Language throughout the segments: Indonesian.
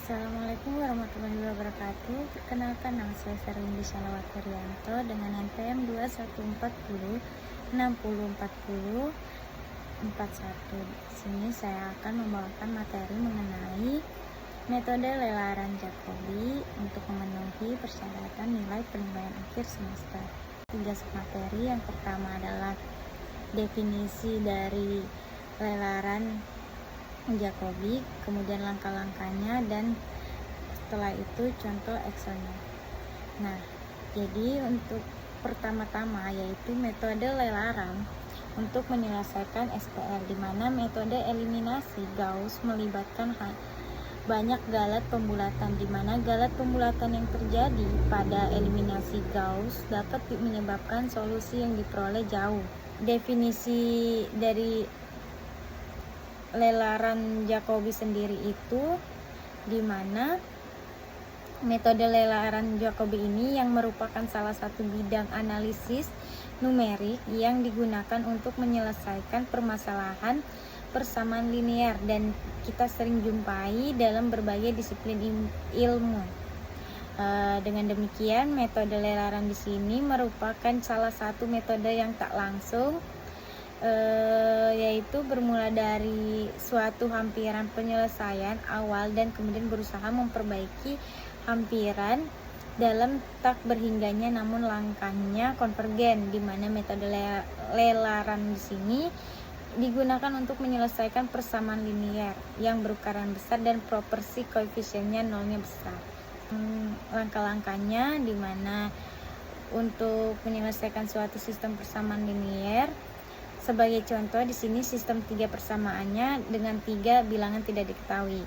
Assalamualaikum warahmatullahi wabarakatuh. Perkenalkan, nama saya Sarwindi Shalawat Herianto dengan NPM 214060401. Di sini saya akan membawakan materi mengenai metode lelaran Jacobi untuk memenuhi persyaratan nilai penilaian akhir semester. 3 materi. Yang pertama adalah definisi dari lelaran Jacobi, kemudian langkah-langkahnya, dan setelah itu contoh Excelnya. Nah, jadi untuk pertama-tama yaitu metode lelaran untuk menyelesaikan SPR, di mana metode eliminasi Gauss melibatkan banyak galat pembulatan, di mana galat pembulatan yang terjadi pada eliminasi Gauss dapat menyebabkan solusi yang diperoleh jauh. Definisi dari lelaran Jacobi sendiri itu, di mana metode lelaran Jacobi ini yang merupakan salah satu bidang analisis numerik yang digunakan untuk menyelesaikan permasalahan persamaan linear dan kita sering jumpai dalam berbagai disiplin ilmu. Dengan demikian, metode lelaran di sini merupakan salah satu metode yang tak langsung, yaitu bermula dari suatu hampiran penyelesaian awal dan kemudian berusaha memperbaiki hampiran dalam tak berhingganya, namun langkahnya konvergen, di mana metode lelaran di sini digunakan untuk menyelesaikan persamaan linear yang berukuran besar dan proporsi koefisiennya nolnya besar. Langkah-langkahnya, di mana untuk menyelesaikan suatu sistem persamaan linear, sebagai contoh di sini sistem 3 persamaannya dengan 3 bilangan tidak diketahui.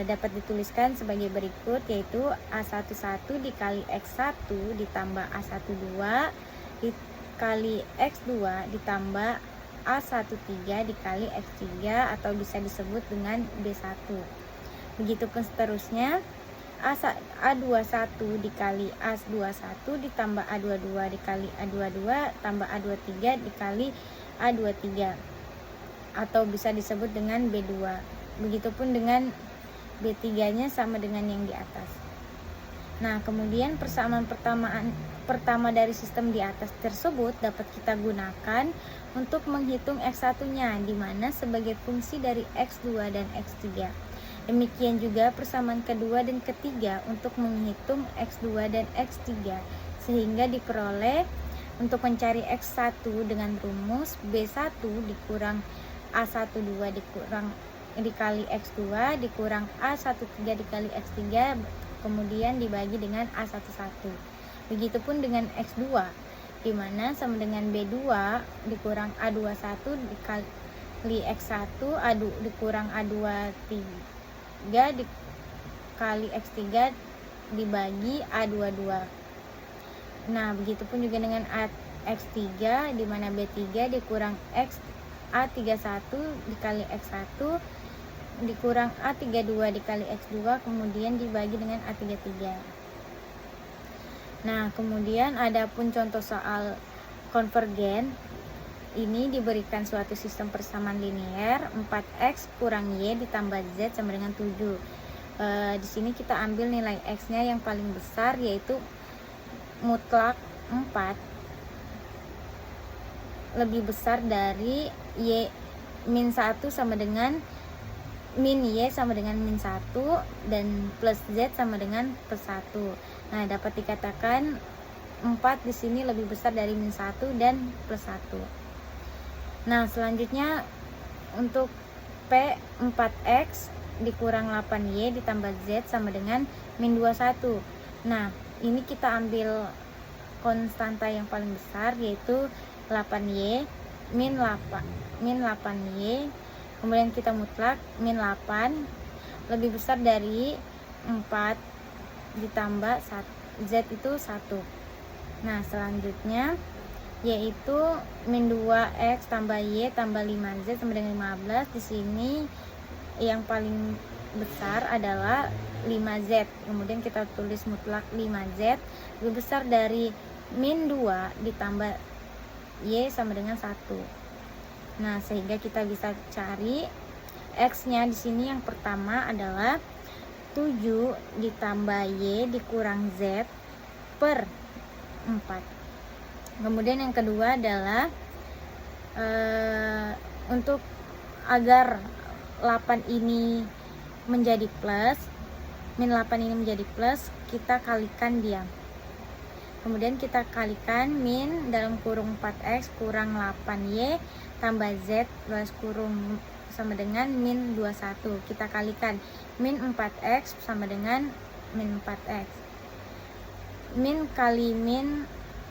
Dapat dituliskan sebagai berikut, yaitu A11 dikali X1 ditambah A12 dikali X2 ditambah A13 dikali X3, atau bisa disebut dengan B1. Begitupun seterusnya, A21 dikali A21 ditambah A22 dikali A22 tambah A23 dikali A23, atau bisa disebut dengan B2. Begitupun dengan B3 nya sama dengan yang di atas. Nah, kemudian persamaan pertama dari sistem di atas tersebut dapat kita gunakan untuk menghitung X1 nya, di mana sebagai fungsi dari X2 dan X3. Demikian juga persamaan kedua dan ketiga untuk menghitung X2 dan X3, sehingga diperoleh untuk mencari X1 dengan rumus B1 dikurang A12 dikali X2 dikurang A13 dikali X3, kemudian dibagi dengan A11. Begitupun dengan X2, di mana sama dengan B2 dikurang A21 dikali X1 dikurang A23 dikali X3 dibagi A22. Nah, begitupun juga dengan X3, di mana B3 dikurang A31 dikali X1 dikurang A32 dikali X2, kemudian dibagi dengan A33. Nah, kemudian adapun contoh soal konvergen, ini diberikan suatu sistem persamaan linear 4x kurang y ditambah z sama dengan 7. Di sini kita ambil nilai x-nya yang paling besar, yaitu mutlak 4 lebih besar dari y min 1 sama dengan min y sama dengan min 1 dan plus z sama dengan plus 1. Nah, dapat dikatakan 4 di sini lebih besar dari min 1 dan plus 1. Nah, selanjutnya untuk P 4x dikurang 8y ditambah z sama dengan min 21. Nah, ini kita ambil konstanta yang paling besar, yaitu 8y min 8y, kemudian kita mutlak min 8 lebih besar dari 4 ditambah z itu 1. Nah, selanjutnya yaitu min 2x tambah y tambah 5z sama dengan 15. Di sini yang paling besar adalah 5z, kemudian kita tulis mutlak 5z lebih besar dari min 2 ditambah y sama dengan 1. Nah, sehingga kita bisa cari X-nya di sini yang pertama adalah 7 ditambah Y dikurang Z per 4. Kemudian yang kedua adalah untuk agar 8 ini menjadi plus, min 8 ini menjadi plus, kita kalikan dia. Kemudian kita kalikan min dalam kurung 4x kurang 8y tambah z balas kurung sama dengan min 21. Kita kalikan min 4x sama dengan min 4x. Min kali min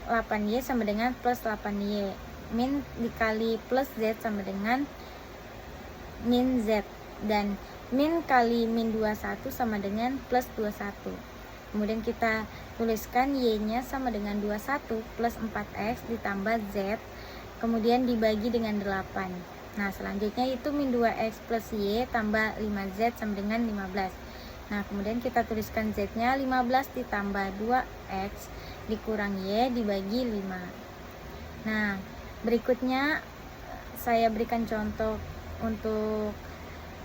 8y sama dengan plus 8y. Min dikali plus z sama dengan min z. Dan min kali min 21 sama dengan plus 21. Kemudian kita tuliskan y-nya sama dengan 21 plus 4x ditambah z, kemudian dibagi dengan 8. Nah, selanjutnya itu min 2x plus y tambah 5z sama dengan 15. Nah, kemudian kita tuliskan z-nya 15 ditambah 2x dikurang y dibagi 5. Nah, berikutnya saya berikan contoh untuk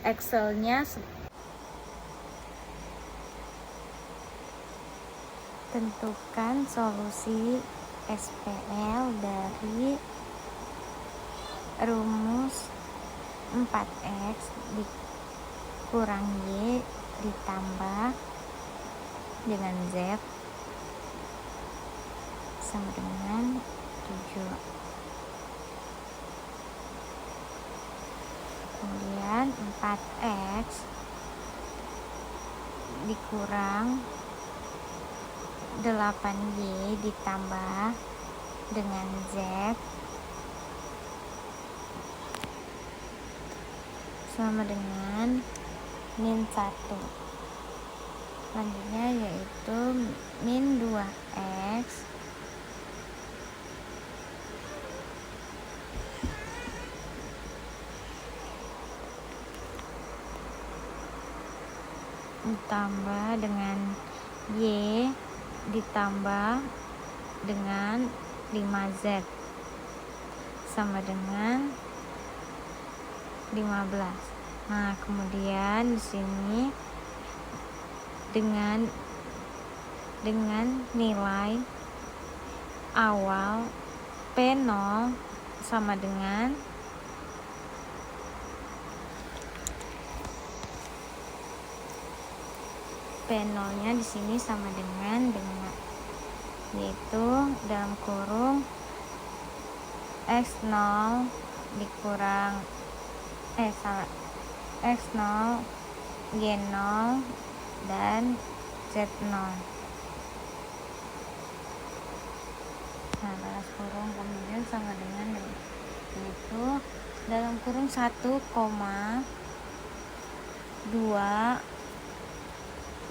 Excel-nya. Tentukan solusi SPL dari rumus 4x dikurang y ditambah dengan z sama dengan 7. Kemudian 4x dikurang 8y ditambah dengan z sama dengan min 1. Selanjutnya yaitu min 2x ditambah dengan y ditambah dengan 5z sama dengan 15. Nah, kemudian di sini dengan nilai awal P0 sama dengan P0-nya di sini sama dengan yaitu dalam kurung x0 dikurang x0 y0 dan z0. Nah, balas kurung kemudian sama dengan yaitu dalam kurung 1,2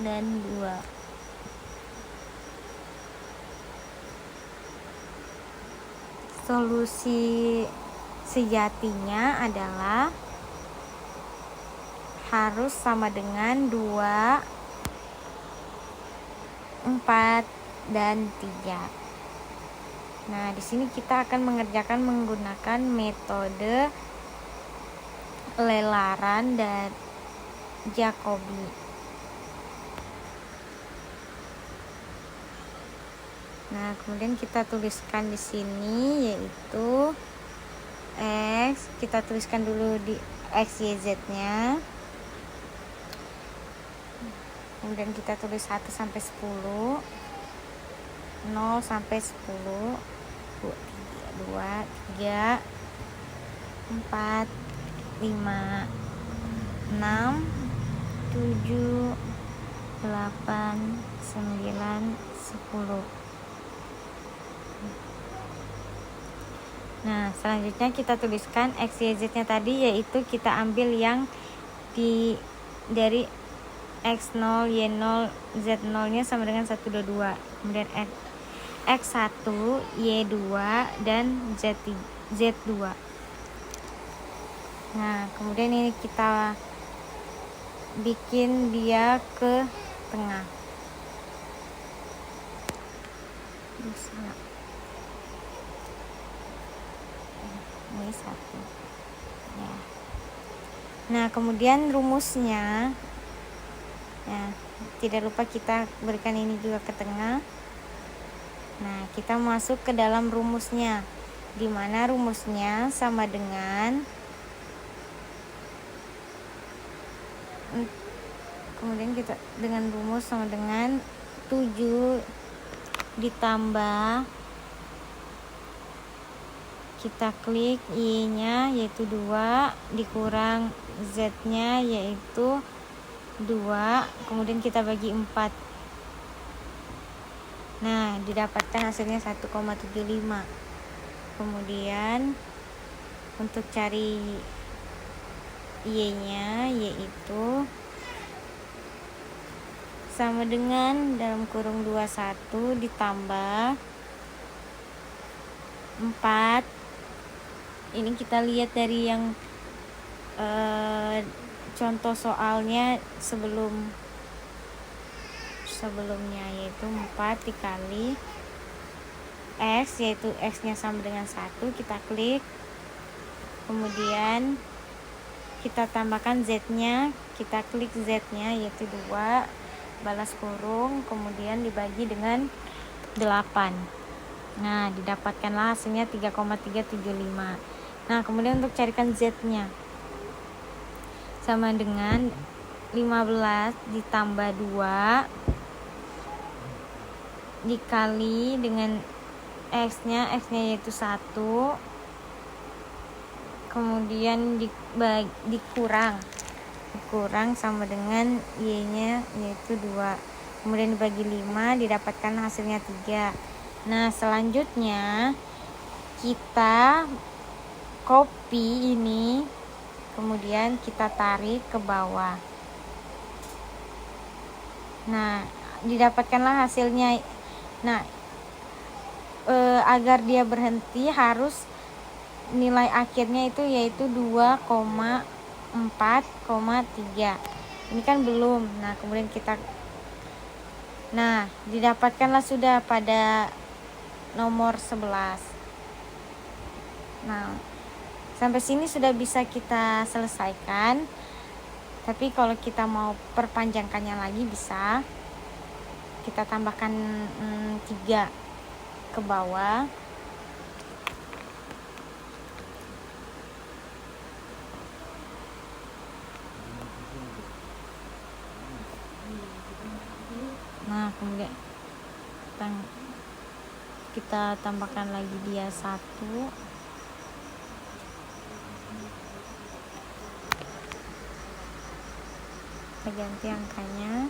dan 2. Solusi sejatinya adalah harus sama dengan 2, 4, dan 3. Nah, di sini kita akan mengerjakan menggunakan metode lelaran dan Jacobi. Nah, kemudian kita tuliskan di sini yaitu x, kita tuliskan dulu di x, y, z-nya. Kemudian kita tulis 1 sampai 10, 0 sampai 10, 2, 3, 4, 5, 6, 7, 8, 9, 10. Nah, selanjutnya kita tuliskan x, y, z-nya tadi, yaitu kita ambil yang dari x0, y0, z0-nya sama dengan 1, 2, 2. Kemudian x1, y2, dan z2. Nah, kemudian ini kita bikin dia ke tengah. Ini 1 ya. Nah, kemudian rumusnya, ya, tidak lupa kita berikan ini juga ke tengah. Nah, kita masuk ke dalam rumusnya, di mana rumusnya sama dengan, kemudian kita dengan rumus sama dengan 7 ditambah, kita klik Y-nya yaitu 2 dikurang Z-nya yaitu 2, kemudian kita bagi 4. Nah, didapatkan hasilnya 1,75. Kemudian untuk cari Y-nya yaitu sama dengan dalam kurung 21 ditambah 4. Ini kita lihat dari yang contoh soalnya sebelumnya, yaitu 4 dikali X, yaitu X-nya sama dengan 1, kita klik, kemudian kita tambahkan Z-nya, kita klik Z-nya yaitu 2, balas kurung, kemudian dibagi dengan 8. Nah, didapatkanlah hasilnya 3,375. Nah, kemudian untuk carikan Z-nya sama dengan 15 ditambah 2 dikali dengan X-nya yaitu 1, kemudian dikurang sama dengan Y-nya yaitu 2, kemudian dibagi 5, didapatkan hasilnya 3. Nah, selanjutnya kita copy ini, kemudian kita tarik ke bawah. Nah, didapatkanlah hasilnya. Nah, agar dia berhenti harus nilai akhirnya itu yaitu 2,4,3. Ini kan belum. Nah, kemudian didapatkanlah sudah pada nomor 11. Nah, sampai sini sudah bisa kita selesaikan. Tapi kalau kita mau perpanjangkannya lagi bisa. Kita tambahkan 3 ke bawah. Nah, kemudian kita tambahkan lagi dia 1. Kita ganti angkanya.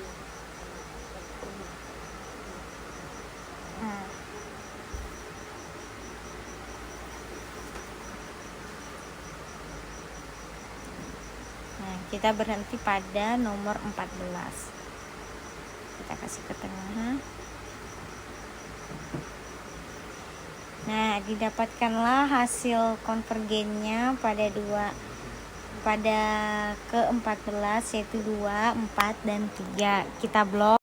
Nah, kita berhenti pada nomor 14. Kita kasih ke tengah. Nah, didapatkanlah hasil konvergennya pada ke-14 yaitu 2, 4, dan 3. Kita blok.